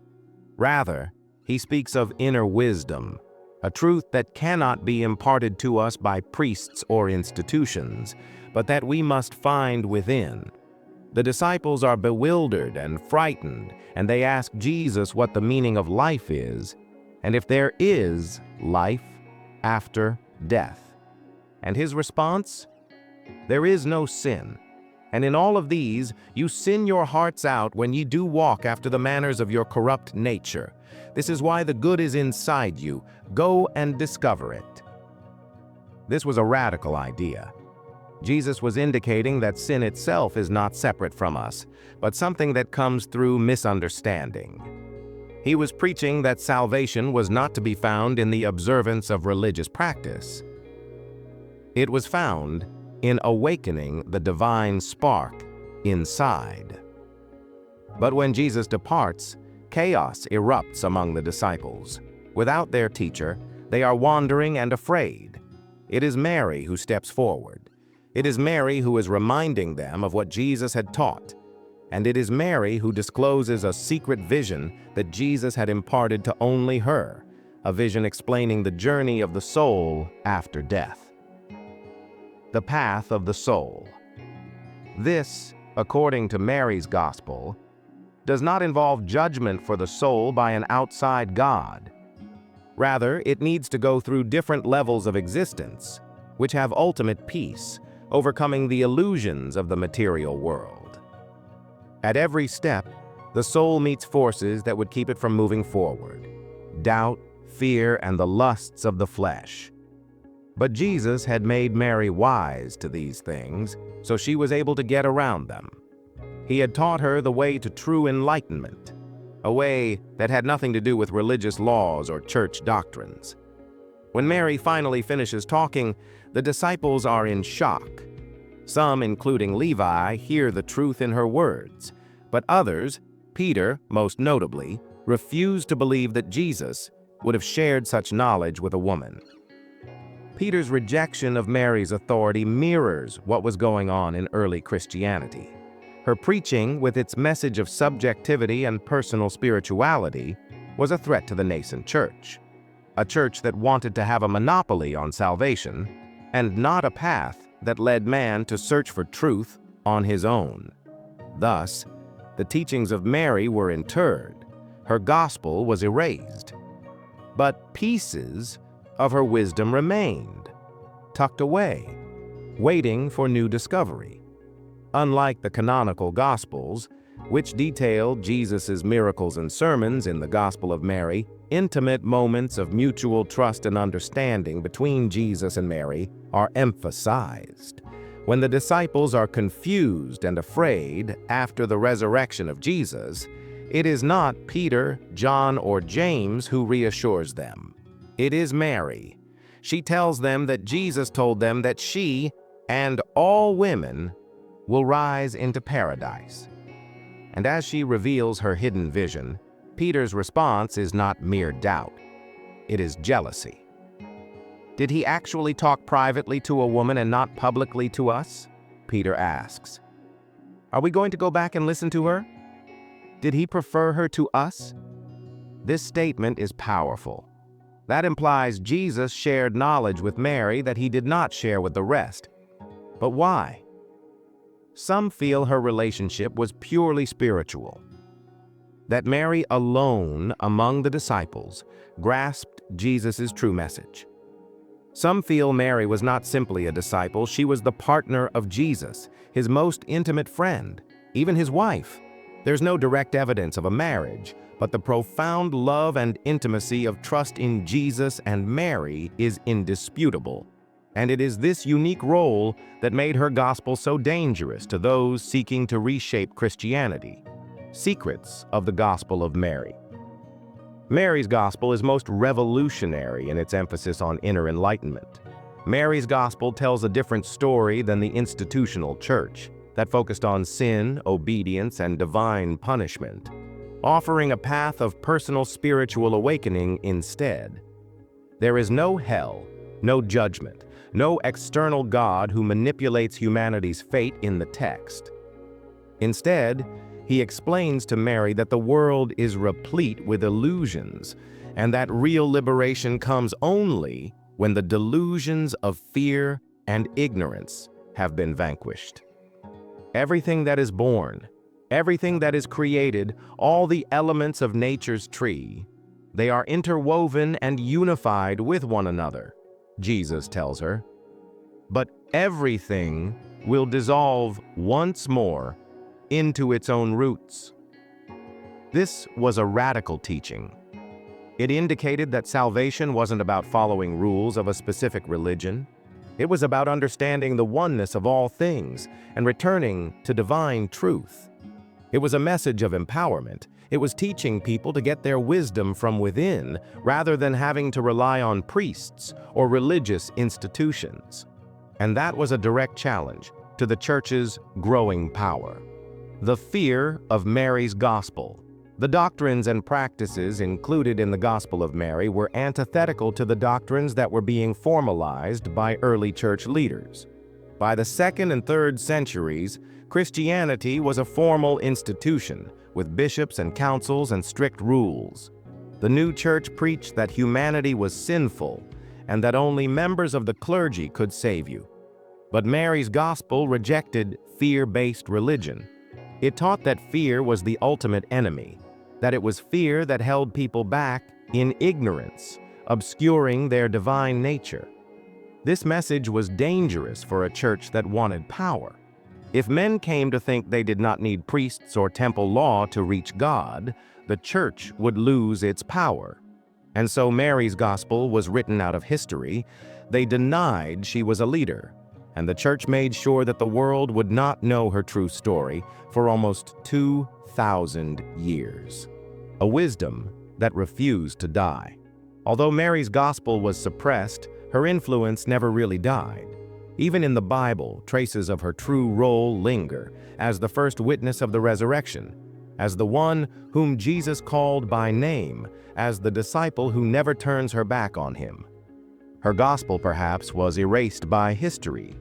Rather, he speaks of inner wisdom, a truth that cannot be imparted to us by priests or institutions, but that we must find within. The disciples are bewildered and frightened, and they ask Jesus what the meaning of life is, and if there is life after death. And his response? There is no sin, And in all of these, you sin your hearts out when ye do walk after the manners of your corrupt nature. This is why the good is inside you. Go and discover it. This was a radical idea. Jesus was indicating that sin itself is not separate from us, but something that comes through misunderstanding. He was preaching that salvation was not to be found in the observance of religious practice. It was found in awakening the divine spark inside. But when Jesus departs, chaos erupts among the disciples. Without their teacher, they are wandering and afraid. It is Mary who steps forward. It is Mary who is reminding them of what Jesus had taught. And it is Mary who discloses a secret vision that Jesus had imparted to only her, a vision explaining the journey of the soul after death. The path of the soul. This, according to Mary's Gospel, does not involve judgment for the soul by an outside God. Rather, it needs to go through different levels of existence, which have ultimate peace, overcoming the illusions of the material world. At every step, the soul meets forces that would keep it from moving forward: doubt, fear, and the lusts of the flesh. But Jesus had made Mary wise to these things, so she was able to get around them. He had taught her the way to true enlightenment, a way that had nothing to do with religious laws or church doctrines. When Mary finally finishes talking, the disciples are in shock. Some, including Levi, hear the truth in her words, but others, Peter most notably, refuse to believe that Jesus would have shared such knowledge with a woman. Peter's rejection of Mary's authority mirrors what was going on in early Christianity. Her preaching, with its message of subjectivity and personal spirituality, was a threat to the nascent church, a church that wanted to have a monopoly on salvation, and not a path that led man to search for truth on his own. Thus, the teachings of Mary were interred, her gospel was erased, but pieces of her wisdom remained, tucked away, waiting for new discovery. Unlike the canonical Gospels, which detail Jesus' miracles and sermons in the Gospel of Mary, intimate moments of mutual trust and understanding between Jesus and Mary are emphasized. When the disciples are confused and afraid after the resurrection of Jesus, it is not Peter, John, or James who reassures them. It is Mary. She tells them that Jesus told them that she and all women will rise into paradise. And as she reveals her hidden vision, Peter's response is not mere doubt. It is jealousy. Did he actually talk privately to a woman and not publicly to us? Peter asks. Are we going to go back and listen to her? Did he prefer her to us? This statement is powerful. That implies Jesus shared knowledge with Mary that he did not share with the rest. But why? Some feel her relationship was purely spiritual, that Mary alone among the disciples grasped Jesus' true message. Some feel Mary was not simply a disciple, she was the partner of Jesus, his most intimate friend, even his wife. There's no direct evidence of a marriage, but the profound love and intimacy of trust in Jesus and Mary is indisputable. And it is this unique role that made her gospel so dangerous to those seeking to reshape Christianity. Secrets of the Gospel of Mary. Mary's gospel is most revolutionary in its emphasis on inner enlightenment. Mary's gospel tells a different story than the institutional church that focused on sin, obedience, and divine punishment, offering a path of personal spiritual awakening instead. There is no hell, no judgment, no external God who manipulates humanity's fate in the text. Instead, he explains to Mary that the world is replete with illusions, and that real liberation comes only when the delusions of fear and ignorance have been vanquished. Everything that is born, everything that is created, all the elements of nature's tree, they are interwoven and unified with one another, Jesus tells her. But everything will dissolve once more into its own roots. This was a radical teaching. It indicated that salvation wasn't about following rules of a specific religion. It was about understanding the oneness of all things and returning to divine truth. It was a message of empowerment. It was teaching people to get their wisdom from within rather than having to rely on priests or religious institutions. And that was a direct challenge to the Church's growing power. The fear of Mary's gospel. The doctrines and practices included in the Gospel of Mary were antithetical to the doctrines that were being formalized by early church leaders. By the 2nd and 3rd centuries, Christianity was a formal institution with bishops and councils and strict rules. The new church preached that humanity was sinful and that only members of the clergy could save you. But Mary's gospel rejected fear-based religion. It taught that fear was the ultimate enemy, that it was fear that held people back in ignorance, obscuring their divine nature. This message was dangerous for a church that wanted power. If men came to think they did not need priests or temple law to reach God, the church would lose its power. And so Mary's gospel was written out of history. They denied she was a leader, and the church made sure that the world would not know her true story for almost 2,000 years. A wisdom that refused to die. Although Mary's gospel was suppressed, her influence never really died. Even in the Bible, traces of her true role linger as the first witness of the resurrection, as the one whom Jesus called by name, as the disciple who never turns her back on him. Her gospel perhaps was erased by history,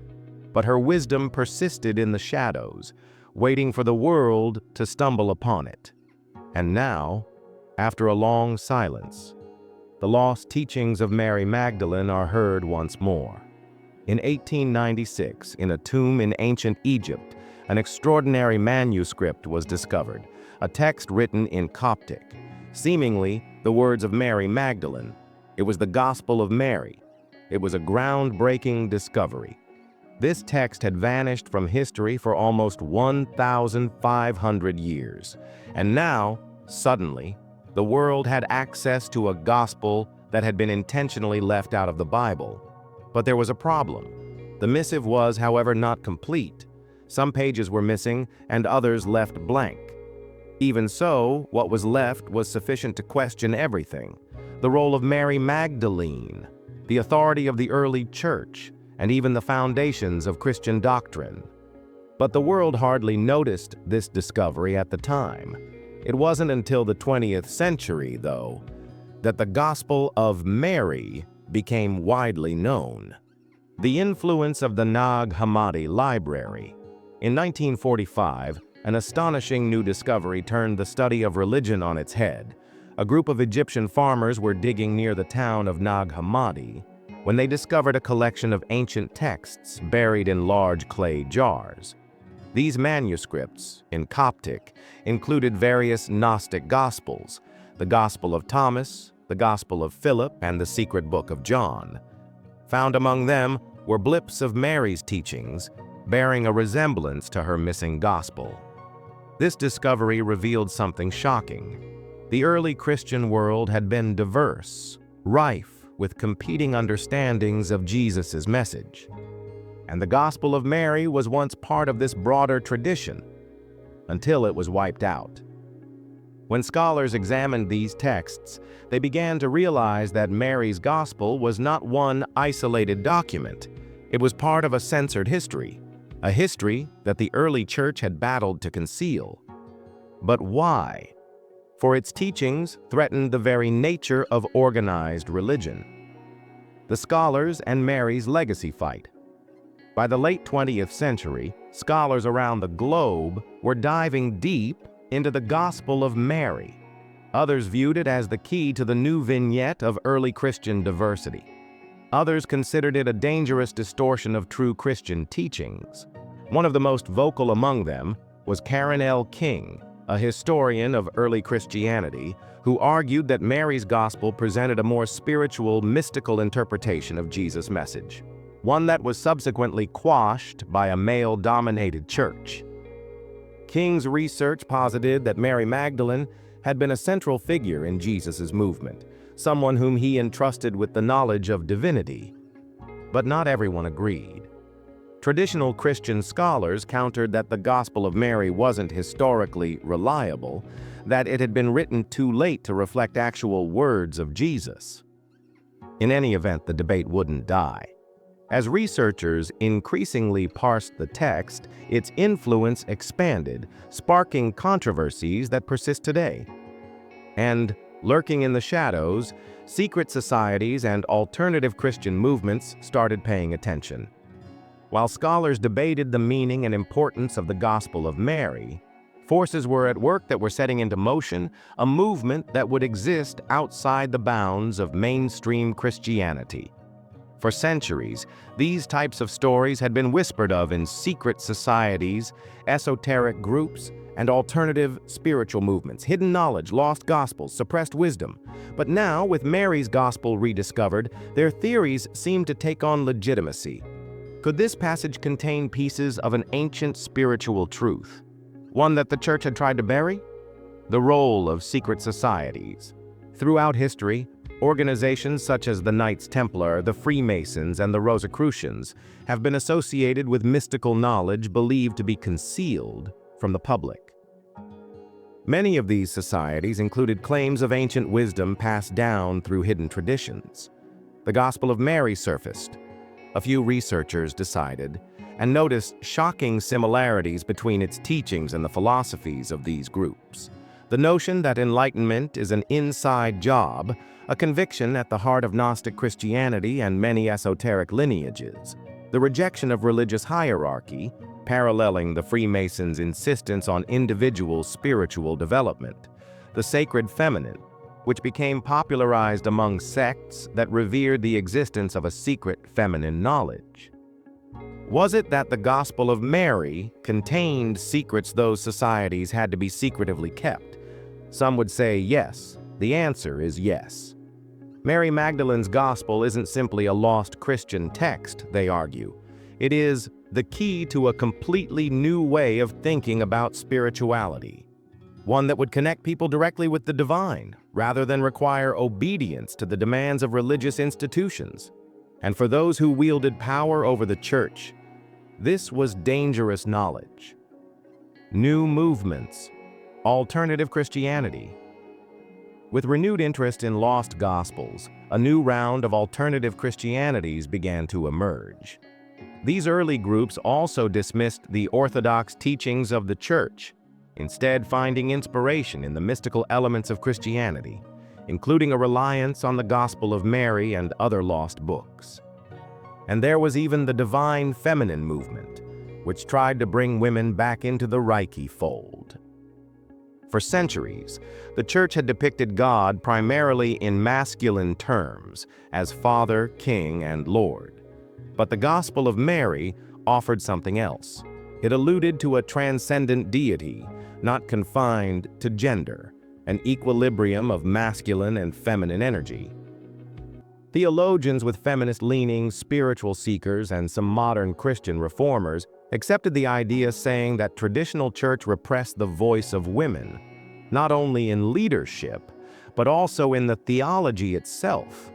but her wisdom persisted in the shadows, waiting for the world to stumble upon it. And now, after a long silence, the lost teachings of Mary Magdalene are heard once more. In 1896, in a tomb in ancient Egypt, an extraordinary manuscript was discovered, a text written in Coptic, seemingly the words of Mary Magdalene. It was the Gospel of Mary. It was a groundbreaking discovery. This text had vanished from history for almost 1,500 years, and now, suddenly, the world had access to a gospel that had been intentionally left out of the Bible. But there was a problem. The missive was, however, not complete. Some pages were missing and others left blank. Even so, what was left was sufficient to question everything: the role of Mary Magdalene, the authority of the early church, and even the foundations of Christian doctrine. But the world hardly noticed this discovery at the time. It wasn't until the 20th century, though, that the Gospel of Mary became widely known. The influence of the Nag Hammadi Library. In 1945, an astonishing new discovery turned the study of religion on its head. A group of Egyptian farmers were digging near the town of Nag Hammadi when they discovered a collection of ancient texts buried in large clay jars. These manuscripts, in Coptic, included various Gnostic Gospels, the Gospel of Thomas, the Gospel of Philip, and the Secret Book of John. Found among them were blips of Mary's teachings, bearing a resemblance to her missing gospel. This discovery revealed something shocking. The early Christian world had been diverse, rife with competing understandings of Jesus' message. And the Gospel of Mary was once part of this broader tradition, until it was wiped out. When scholars examined these texts, they began to realize that Mary's Gospel was not one isolated document. It was part of a censored history, a history that the early church had battled to conceal. But why? For its teachings threatened the very nature of organized religion. The scholars and Mary's legacy fight. By the late 20th century, scholars around the globe were diving deep into the Gospel of Mary. Others viewed it as the key to the new vignette of early Christian diversity. Others considered it a dangerous distortion of true Christian teachings. One of the most vocal among them was Karen L. King, a historian of early Christianity, who argued that Mary's Gospel presented a more spiritual, mystical interpretation of Jesus' message. one that was subsequently quashed by a male-dominated church. King's research posited that Mary Magdalene had been a central figure in Jesus' movement, someone whom he entrusted with the knowledge of divinity. But not everyone agreed. Traditional Christian scholars countered that the Gospel of Mary wasn't historically reliable, that it had been written too late to reflect actual words of Jesus. In any event, the debate wouldn't die. As researchers increasingly parsed the text, its influence expanded, sparking controversies that persist today. And, lurking in the shadows, secret societies and alternative Christian movements started paying attention. While scholars debated the meaning and importance of the Gospel of Mary, forces were at work that were setting into motion a movement that would exist outside the bounds of mainstream Christianity. For centuries, these types of stories had been whispered of in secret societies, esoteric groups, and alternative spiritual movements, hidden knowledge, lost gospels, suppressed wisdom. But now, with Mary's gospel rediscovered, their theories seemed to take on legitimacy. Could this passage contain pieces of an ancient spiritual truth, one that the church had tried to bury? The role of secret societies. Throughout history, organizations such as the Knights Templar, the Freemasons, and the Rosicrucians have been associated with mystical knowledge believed to be concealed from the public. Many of these societies included claims of ancient wisdom passed down through hidden traditions. The Gospel of Mary surfaced. A few researchers decided and noticed shocking similarities between its teachings and the philosophies of these groups. The notion that enlightenment is an inside job, a conviction at the heart of Gnostic Christianity and many esoteric lineages. The rejection of religious hierarchy, paralleling the Freemasons' insistence on individual spiritual development. The sacred feminine, which became popularized among sects that revered the existence of a secret feminine knowledge. Was it that the Gospel of Mary contained secrets those societies had to be secretively kept? Some would say yes. The answer is yes. Mary Magdalene's Gospel isn't simply a lost Christian text, they argue. It is the key to a completely new way of thinking about spirituality. One that would connect people directly with the divine, rather than require obedience to the demands of religious institutions. And for those who wielded power over the church, this was dangerous knowledge. New movements, alternative Christianity. With renewed interest in lost gospels, a new round of alternative Christianities began to emerge. These early groups also dismissed the orthodox teachings of the church, instead finding inspiration in the mystical elements of Christianity, including a reliance on the Gospel of Mary and other lost books. And there was even the divine feminine movement, which tried to bring women back into the Reiki fold. For centuries, the church had depicted God primarily in masculine terms, as Father, King, and Lord. But the Gospel of Mary offered something else. It alluded to a transcendent deity, not confined to gender, an equilibrium of masculine and feminine energy. Theologians with feminist leanings, spiritual seekers, and some modern Christian reformers accepted the idea, saying that traditional church repressed the voice of women, not only in leadership, but also in the theology itself.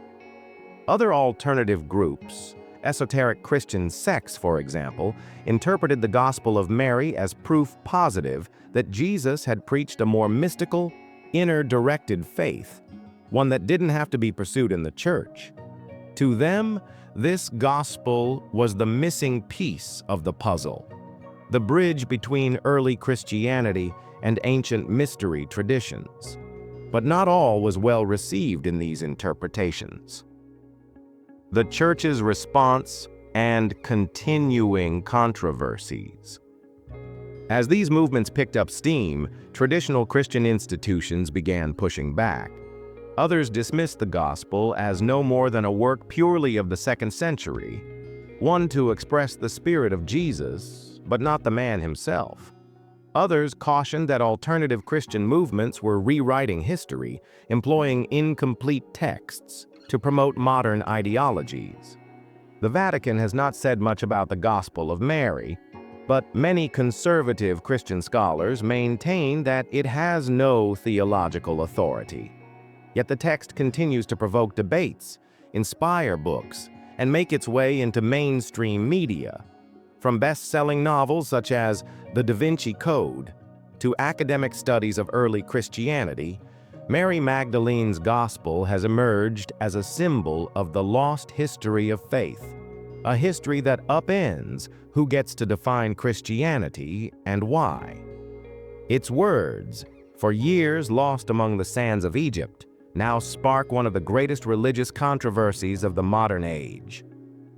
Other alternative groups, esoteric Christian sects, for example, interpreted the Gospel of Mary as proof positive that Jesus had preached a more mystical, inner-directed faith, one that didn't have to be pursued in the church. To them, this gospel was the missing piece of the puzzle, the bridge between early Christianity and ancient mystery traditions. But not all was well received in these interpretations. The church's response and continuing controversies. As these movements picked up steam, traditional Christian institutions began pushing back. Others dismissed the gospel as no more than a work purely of the 2nd century, one to express the spirit of Jesus, but not the man himself. Others cautioned that alternative Christian movements were rewriting history, employing incomplete texts to promote modern ideologies. The Vatican has not said much about the Gospel of Mary, but many conservative Christian scholars maintain that it has no theological authority. Yet the text continues to provoke debates, inspire books, and make its way into mainstream media. From best-selling novels such as The Da Vinci Code to academic studies of early Christianity, Mary Magdalene's Gospel has emerged as a symbol of the lost history of faith, a history that upends who gets to define Christianity and why. Its words, for years lost among the sands of Egypt, now spark one of the greatest religious controversies of the modern age.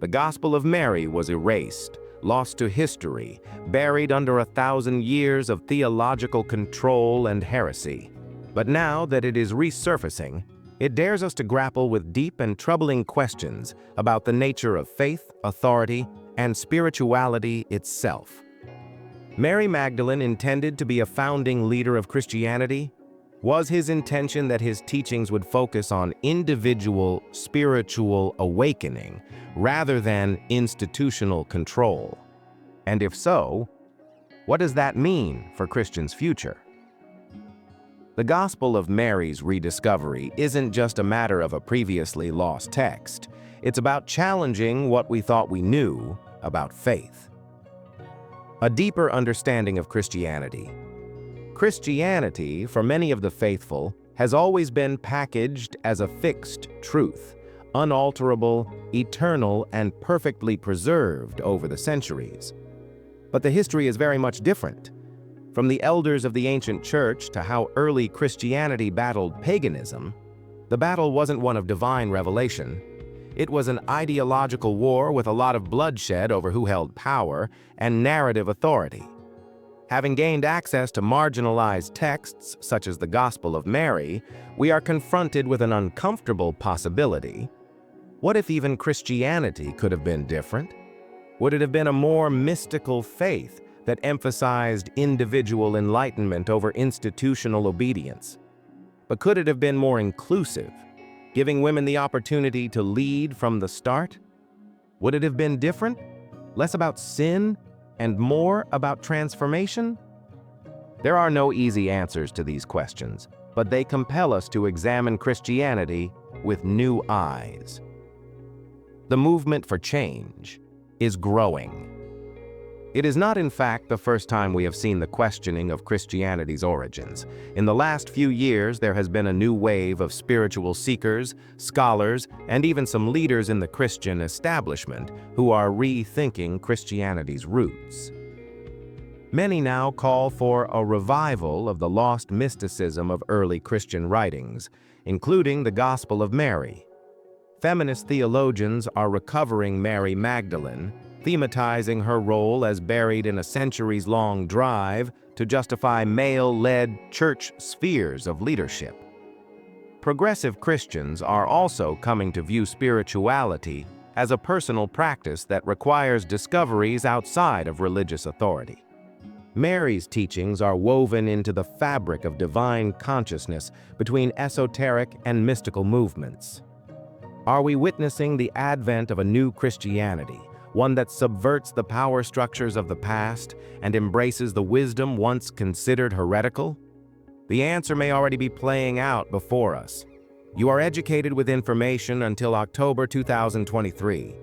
The Gospel of Mary was erased, lost to history, buried under 1,000 years of theological control and heresy. But now that it is resurfacing, it dares us to grapple with deep and troubling questions about the nature of faith, authority, and spirituality itself. Mary Magdalene intended to be a founding leader of Christianity? Was his intention that his teachings would focus on individual spiritual awakening rather than institutional control? And if so, what does that mean for Christians' future? The Gospel of Mary's rediscovery isn't just a matter of a previously lost text. It's about challenging what we thought we knew about faith. A deeper understanding of Christianity. Christianity, for many of the faithful, has always been packaged as a fixed truth, unalterable, eternal, and perfectly preserved over the centuries. But the history is very much different. From the elders of the ancient church to how early Christianity battled paganism, the battle wasn't one of divine revelation. It was an ideological war with a lot of bloodshed over who held power and narrative authority. Having gained access to marginalized texts such as the Gospel of Mary, we are confronted with an uncomfortable possibility. What if even Christianity could have been different? Would it have been a more mystical faith that emphasized individual enlightenment over institutional obedience? But could it have been more inclusive, giving women the opportunity to lead from the start? Would it have been different? Less about sin and more about transformation? There are no easy answers to these questions, but they compel us to examine Christianity with new eyes. The movement for change is growing. It is not, in fact, the first time we have seen the questioning of Christianity's origins. In the last few years, there has been a new wave of spiritual seekers, scholars, and even some leaders in the Christian establishment who are rethinking Christianity's roots. Many now call for a revival of the lost mysticism of early Christian writings, including the Gospel of Mary. Feminist theologians are recovering Mary Magdalene, thematizing her role as buried in a centuries-long drive to justify male-led church spheres of leadership. Progressive Christians are also coming to view spirituality as a personal practice that requires discoveries outside of religious authority. Mary's teachings are woven into the fabric of divine consciousness between esoteric and mystical movements. Are we witnessing the advent of a new Christianity, one that subverts the power structures of the past and embraces the wisdom once considered heretical? The answer may already be playing out before us. You are educated with information until October 2023,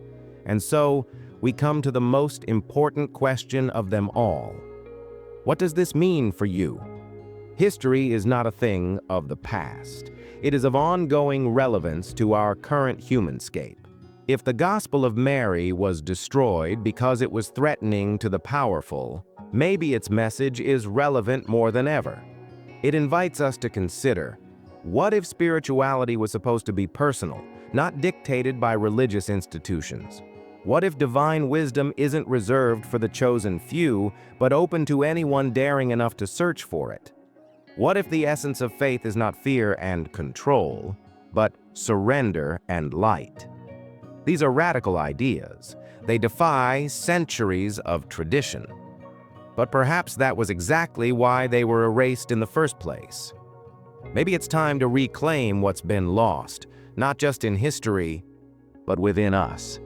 and so we come to the most important question of them all. What does this mean for you? History is not a thing of the past. It is of ongoing relevance to our current humanscape. If the Gospel of Mary was destroyed because it was threatening to the powerful, maybe its message is relevant more than ever. It invites us to consider, what if spirituality was supposed to be personal, not dictated by religious institutions? What if divine wisdom isn't reserved for the chosen few, but open to anyone daring enough to search for it? What if the essence of faith is not fear and control, but surrender and light? These are radical ideas. They defy centuries of tradition. But perhaps that was exactly why they were erased in the first place. Maybe it's time to reclaim what's been lost, not just in history, but within us.